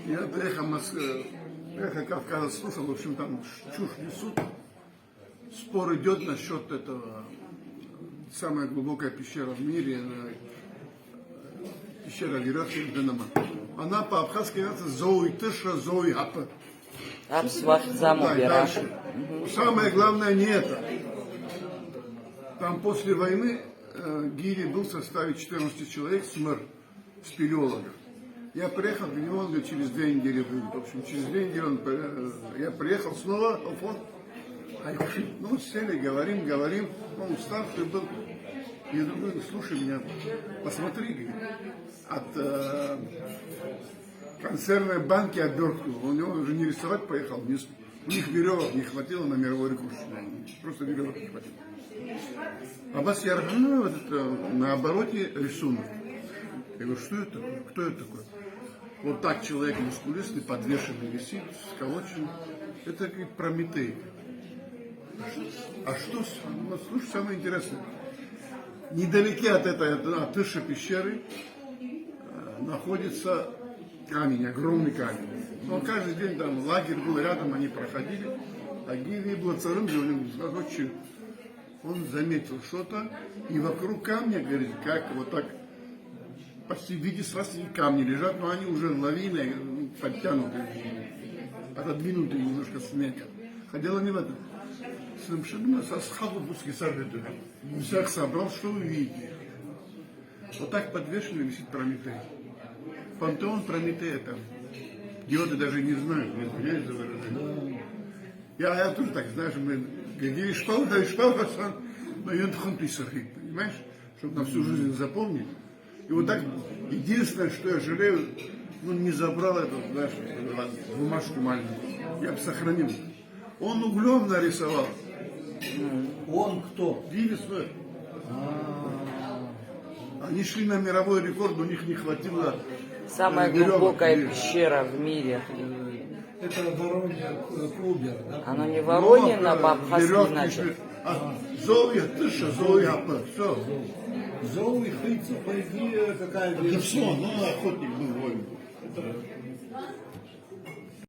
Я доехал эхо Кавказа слушал, в общем, там чушь несут. Спор идет насчет этого. Самая глубокая пещера в мире, пещера Герахи Денама. Она по-абхазски называется Зоуи-Тыша, Зоуи-Апа. Дальше. Самое главное не это. Там после войны гири был в составе 14 человек, смыр, спелеологов. Я приехал к нему, он говорит, через 2 недели будет. В общем, через 2 недели я приехал снова, ну, сели, говорим, он уставший был. Я думаю, слушай меня, посмотри, говорит, от консервной банки обертку, у него уже не рисовать поехал, у них веревок не хватило на мировой рекорд, просто веревок не хватило. Аббас Ярхану, вот это, на обороте рисунок. Я говорю, что это такое? Кто это такой? Вот так человек мускулистый, подвешенный висит, сколочен. Это, говорит, Прометей. А что, ну, слушай, самое интересное. Недалеке от этой Тыши пещеры находится камень, огромный камень. Он каждый день там лагерь был рядом, они проходили. А Гири был царем, он заметил что-то, и вокруг камня, говорит, как вот так, почти в виде свастики камни лежат, но они уже лавиной подтянуты, отодвинуты немножко с снега. Хотела не в этом. Всех собрал, что вы видите. Вот так подвешенный висит Прометей. Пантеон Прометея там. Идиоты даже не знают, не извиняюсь за выражение. Я тоже так, знаешь, мы говорили, шпал, но и он понимаешь, чтобы на всю жизнь запомнить. И вот так, единственное, что я жалею, ну не забрал эту, знаешь, бумажку маленькую. Я бы сохранил. Он углем нарисовал. Он кто? Гири Смыр. Они шли на мировой рекорд, у них не хватило. Самая глубокая пещера в мире. Это Воронья Клубер, да? Оно не Воронина, по-абхазски значит. Зоуя, Тыша, Зоуя, все. Зоуи, Хыцев, по идее, какая-то... Да все, ну охотник был воин.